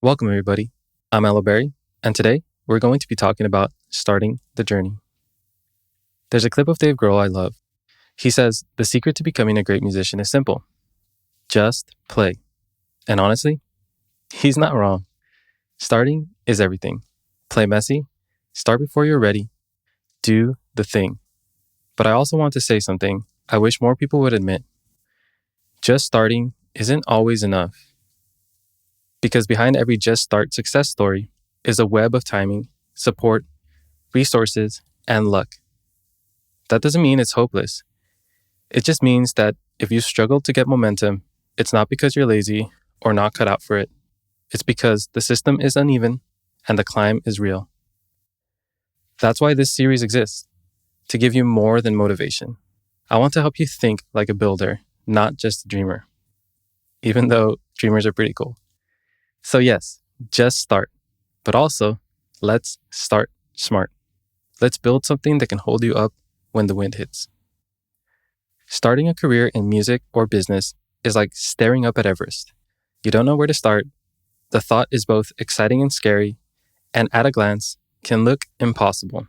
Welcome, everybody. I'm Ella Berry, and today we're going to be talking about starting the journey. There's a clip of Dave Grohl I love. He says, "The secret to becoming a great musician is simple. Just play." And honestly, he's not wrong. Starting is everything. Play messy, start before you're ready, do the thing. But I also want to say something I wish more people would admit. Just starting isn't always enough. Because behind every just start success story is a web of timing, support, resources, and luck. That doesn't mean it's hopeless. It just means that if you struggle to get momentum, it's not because you're lazy or not cut out for it. It's because the system is uneven and the climb is real. That's why this series exists, to give you more than motivation. I want to help you think like a builder, not just a dreamer, even though dreamers are pretty cool. So yes, just start, but also let's start smart. Let's build something that can hold you up when the wind hits. Starting a career in music or business is like staring up at Everest. You don't know where to start. The thought is both exciting and scary, and at a glance, can look impossible.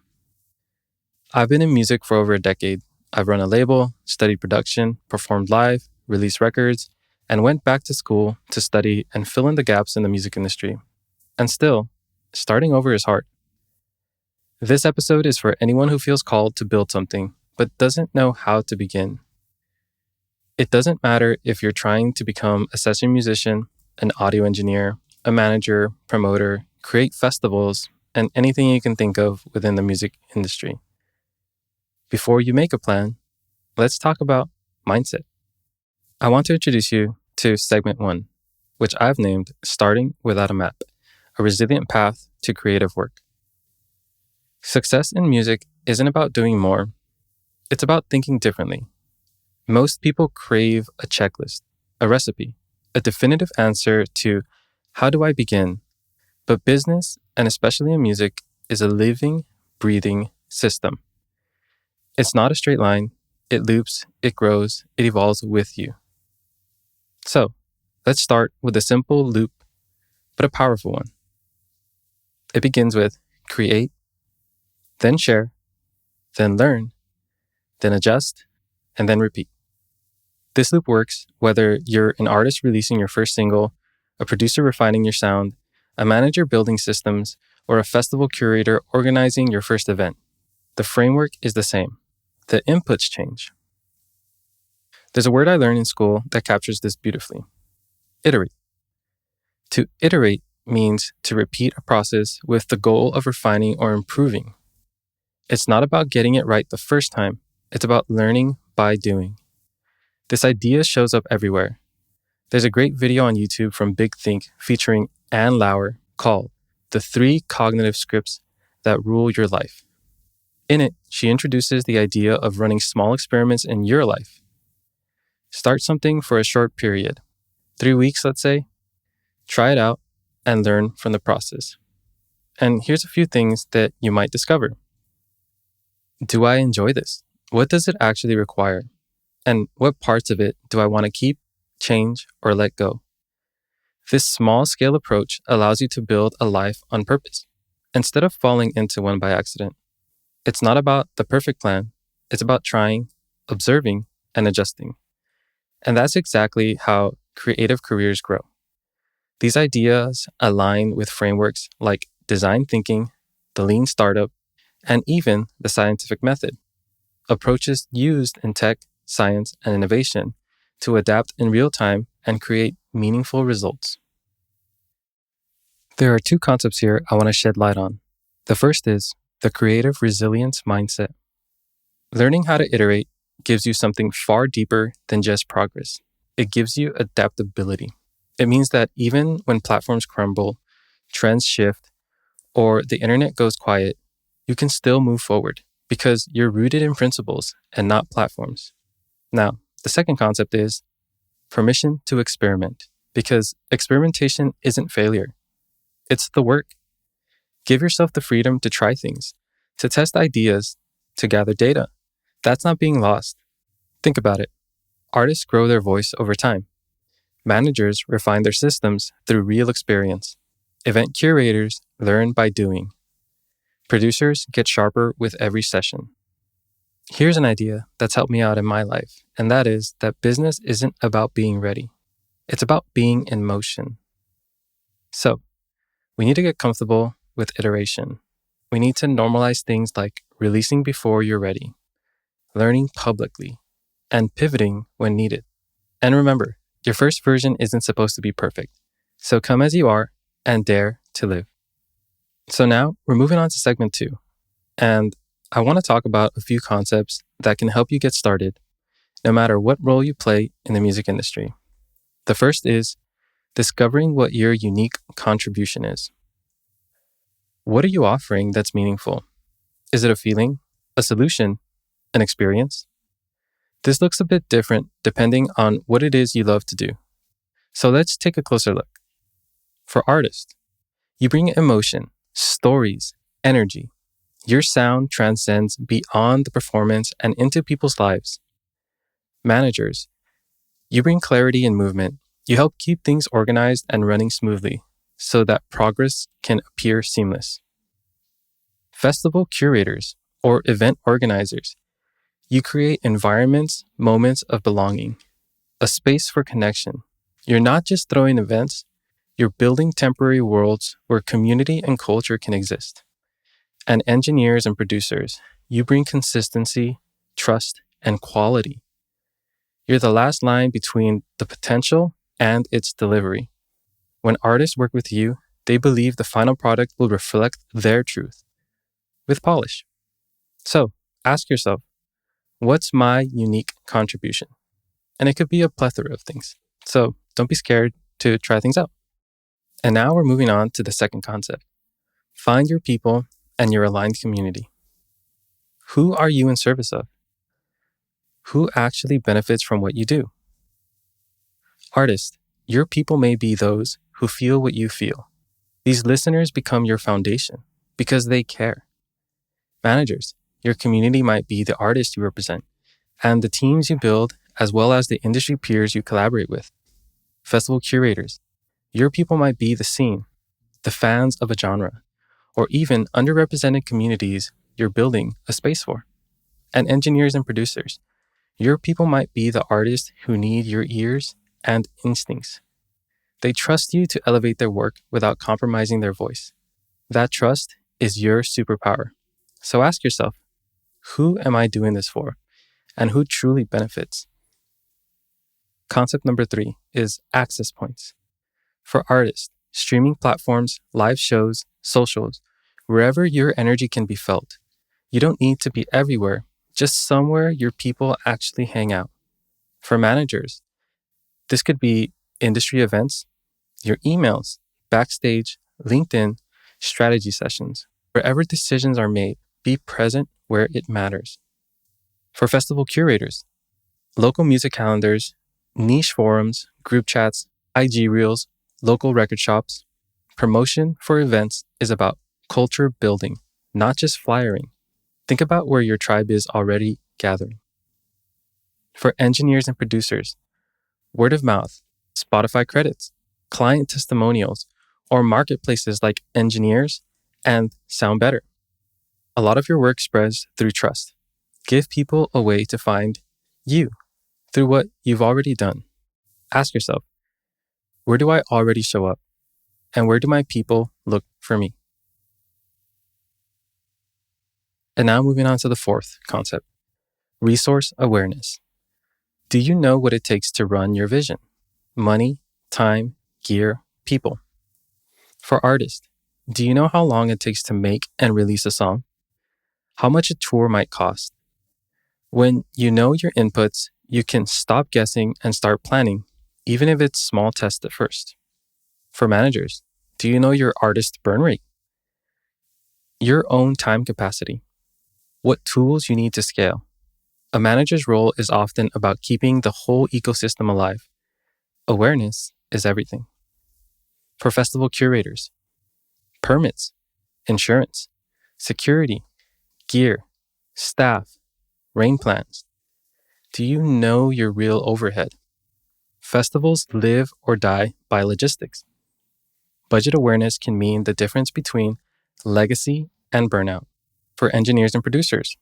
I've been in music for over a decade. I've run a label, studied production, performed live, released records, and went back to school to study and fill in the gaps in the music industry. And still, starting over is hard. This episode is for anyone who feels called to build something, but doesn't know how to begin. It doesn't matter if you're trying to become a session musician, an audio engineer, a manager, promoter, create festivals, and anything you can think of within the music industry. Before you make a plan, let's talk about mindset. I want to introduce you to segment 1, which I've named Starting Without a Map, a resilient path to creative work. Success in music isn't about doing more. It's about thinking differently. Most people crave a checklist, a recipe, a definitive answer to how do I begin? But business, and especially in music, is a living, breathing system. It's not a straight line. It loops, it grows, it evolves with you. So, let's start with a simple loop, but a powerful one. It begins with create, then share, then learn, then adjust, and then repeat. This loop works whether you're an artist releasing your first single, a producer refining your sound, a manager building systems, or a festival curator organizing your first event. The framework is the same. The inputs change. There's a word I learned in school that captures this beautifully. Iterate. To iterate means to repeat a process with the goal of refining or improving. It's not about getting it right the first time. It's about learning by doing. This idea shows up everywhere. There's a great video on YouTube from Big Think featuring Ann Lauer called The 3 Cognitive Scripts That Rule Your Life. In it, she introduces the idea of running small experiments in your life. Start something for a short period, 3 weeks, let's say. Try it out and learn from the process. And here's a few things that you might discover. Do I enjoy this? What does it actually require? And what parts of it do I want to keep, change, or let go? This small-scale approach allows you to build a life on purpose, instead of falling into one by accident. It's not about the perfect plan. It's about trying, observing, and adjusting. And that's exactly how creative careers grow. These ideas align with frameworks like design thinking, the lean startup, and even the scientific method, approaches used in tech, science, and innovation to adapt in real time and create meaningful results. There are 2 concepts here I want to shed light on. The first is the creative resilience mindset. Learning how to iterate gives you something far deeper than just progress. It gives you adaptability. It means that even when platforms crumble, trends shift, or the internet goes quiet, you can still move forward because you're rooted in principles and not platforms. Now, the second concept is permission to experiment, because experimentation isn't failure. It's the work. Give yourself the freedom to try things, to test ideas, to gather data. That's not being lost. Think about it. Artists grow their voice over time. Managers refine their systems through real experience. Event curators learn by doing. Producers get sharper with every session. Here's an idea that's helped me out in my life, and that is that business isn't about being ready. It's about being in motion. So, we need to get comfortable with iteration. We need to normalize things like releasing before you're ready, learning publicly, and pivoting when needed. And remember, your first version isn't supposed to be perfect. So come as you are and dare to live. So now we're moving on to segment 2. And I want to talk about a few concepts that can help you get started, no matter what role you play in the music industry. The first is discovering what your unique contribution is. What are you offering that's meaningful? Is it a feeling, a solution, an experience? This looks a bit different depending on what it is you love to do. So let's take a closer look. For artists, you bring emotion, stories, energy. Your sound transcends beyond the performance and into people's lives. Managers, you bring clarity and movement. You help keep things organized and running smoothly so that progress can appear seamless. Festival curators or event organizers, you create environments, moments of belonging, a space for connection. You're not just throwing events, you're building temporary worlds where community and culture can exist. And engineers and producers, you bring consistency, trust, and quality. You're the last line between the potential and its delivery. When artists work with you, they believe the final product will reflect their truth with polish. So ask yourself, what's my unique contribution? And it could be a plethora of things. So don't be scared to try things out. And now we're moving on to the second concept. Find your people and your aligned community. Who are you in service of? Who actually benefits from what you do? Artist, your people may be those who feel what you feel. These listeners become your foundation because they care. Managers, your community might be the artists you represent and the teams you build, as well as the industry peers you collaborate with. Festival curators, your people might be the scene, the fans of a genre, or even underrepresented communities you're building a space for. And engineers and producers, your people might be the artists who need your ears and instincts. They trust you to elevate their work without compromising their voice. That trust is your superpower. So ask yourself, who am I doing this for? And who truly benefits? Concept number 3 is access points. For artists, streaming platforms, live shows, socials, wherever your energy can be felt. You don't need to be everywhere, just somewhere your people actually hang out. For managers, this could be industry events, your emails, backstage, LinkedIn, strategy sessions. Wherever decisions are made, be present where it matters. For festival curators, local music calendars, niche forums, group chats, IG reels, local record shops. Promotion for events is about culture building, not just flyering. Think about where your tribe is already gathering. For engineers and producers, word of mouth, Spotify credits, client testimonials, or marketplaces like Engineers and Sound Better. A lot of your work spreads through trust. Give people a way to find you through what you've already done. Ask yourself, where do I already show up? And where do my people look for me? And now moving on to the fourth concept, resource awareness. Do you know what it takes to run your vision? Money, time, gear, people. For artists, do you know how long it takes to make and release a song? How much a tour might cost? When you know your inputs, you can stop guessing and start planning, even if it's small tests at first. For managers, do you know your artist burn rate? Your own time capacity? What tools you need to scale? A manager's role is often about keeping the whole ecosystem alive. Awareness is everything. For festival curators, permits, insurance, security, gear, staff, rain plans. Do you know your real overhead? Festivals live or die by logistics. Budget awareness can mean the difference between legacy and burnout. For engineers and producers,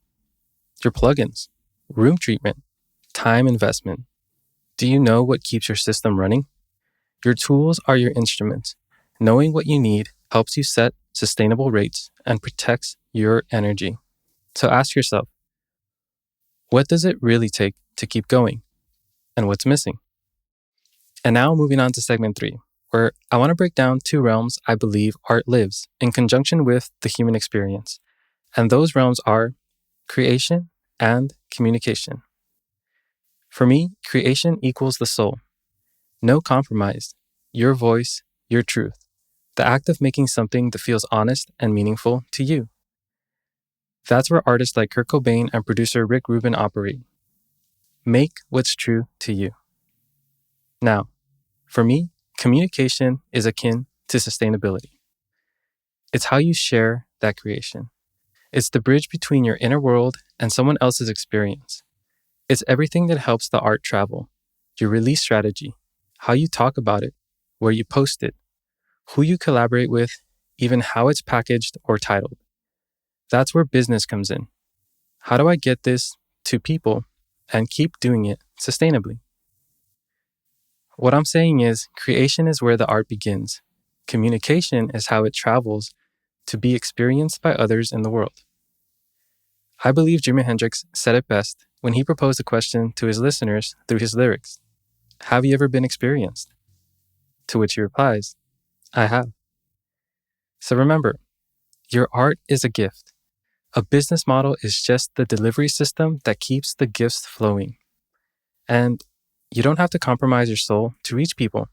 your plugins, room treatment, time investment. Do you know what keeps your system running? Your tools are your instruments. Knowing what you need helps you set sustainable rates and protects your energy. So ask yourself, what does it really take to keep going? And what's missing? And now moving on to segment 3, where I want to break down 2 realms I believe art lives in conjunction with the human experience. And those realms are creation and communication. For me, creation equals the soul. No compromise. Your voice, your truth. The act of making something that feels honest and meaningful to you. That's where artists like Kurt Cobain and producer Rick Rubin operate. Make what's true to you. Now, for me, communication is akin to sustainability. It's how you share that creation. It's the bridge between your inner world and someone else's experience. It's everything that helps the art travel. Your release strategy, how you talk about it, where you post it, who you collaborate with, even how it's packaged or titled. That's where business comes in. How do I get this to people and keep doing it sustainably? What I'm saying is, creation is where the art begins. Communication is how it travels to be experienced by others in the world. I believe Jimi Hendrix said it best when he proposed a question to his listeners through his lyrics. Have you ever been experienced? To which he replies, I have. So remember, your art is a gift. A business model is just the delivery system that keeps the gifts flowing. And you don't have to compromise your soul to reach people.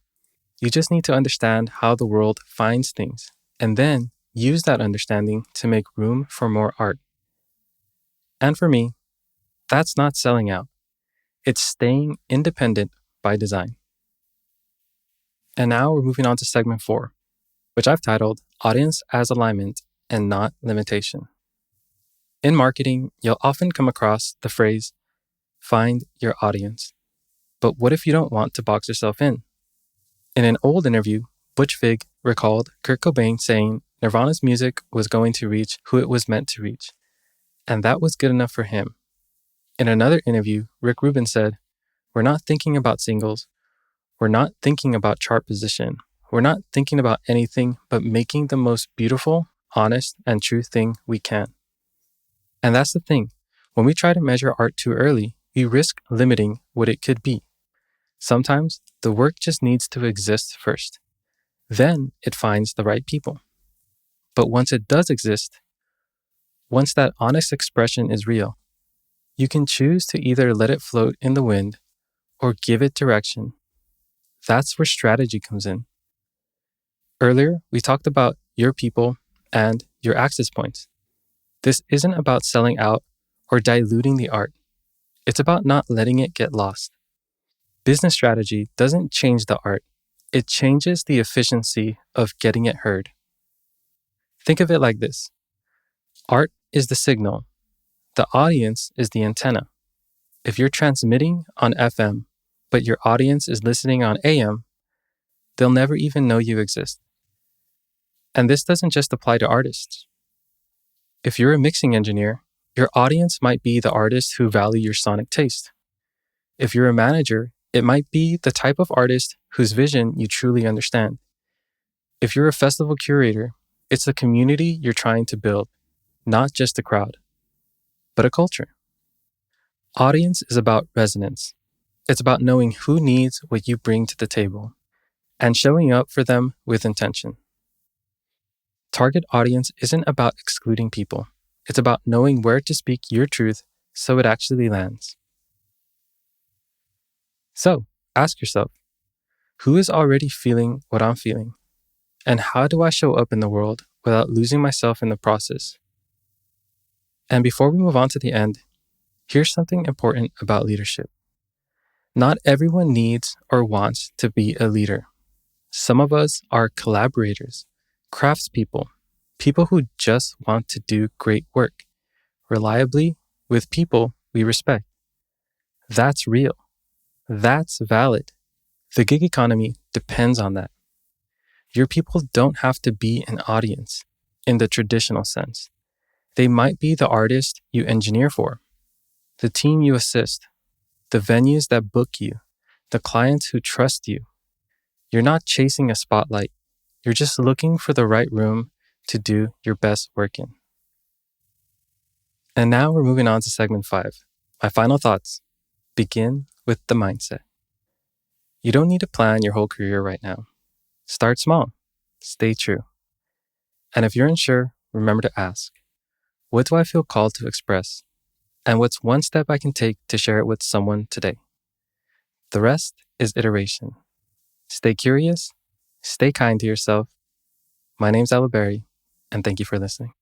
You just need to understand how the world finds things, and then use that understanding to make room for more art. And for me, that's not selling out. It's staying independent by design. And now we're moving on to segment 4, which I've titled Audience as Alignment and Not Limitation. In marketing, you'll often come across the phrase, find your audience. But what if you don't want to box yourself in? In an old interview, Butch Vig recalled Kurt Cobain saying Nirvana's music was going to reach who it was meant to reach, and that was good enough for him. In another interview, Rick Rubin said, we're not thinking about singles, we're not thinking about chart position, we're not thinking about anything but making the most beautiful, honest, and true thing we can. And that's the thing. When we try to measure art too early, we risk limiting what it could be. Sometimes the work just needs to exist first. Then it finds the right people. But once it does exist, once that honest expression is real, you can choose to either let it float in the wind or give it direction. That's where strategy comes in. Earlier, we talked about your people and your access points. This isn't about selling out or diluting the art. It's about not letting it get lost. Business strategy doesn't change the art. It changes the efficiency of getting it heard. Think of it like this. Art is the signal. The audience is the antenna. If you're transmitting on FM, but your audience is listening on AM, they'll never even know you exist. And this doesn't just apply to artists. If you're a mixing engineer, your audience might be the artists who value your sonic taste. If you're a manager, it might be the type of artist whose vision you truly understand. If you're a festival curator, it's the community you're trying to build, not just a crowd, but a culture. Audience is about resonance. It's about knowing who needs what you bring to the table and showing up for them with intention. Target audience isn't about excluding people. It's about knowing where to speak your truth so it actually lands. So, ask yourself, who is already feeling what I'm feeling? And how do I show up in the world without losing myself in the process? And before we move on to the end, here's something important about leadership. Not everyone needs or wants to be a leader. Some of us are collaborators, craftspeople, people who just want to do great work, reliably, with people we respect. That's real. That's valid. The gig economy depends on that. Your people don't have to be an audience in the traditional sense. They might be the artist you engineer for, the team you assist, the venues that book you, the clients who trust you. You're not chasing a spotlight. You're just looking for the right room to do your best work in. And now we're moving on to segment 5. My final thoughts. Begin with the mindset. You don't need to plan your whole career right now. Start small. Stay true. And if you're unsure, remember to ask, what do I feel called to express? And what's one step I can take to share it with someone today? The rest is iteration. Stay curious, stay kind to yourself. My name's Alaberry, and thank you for listening.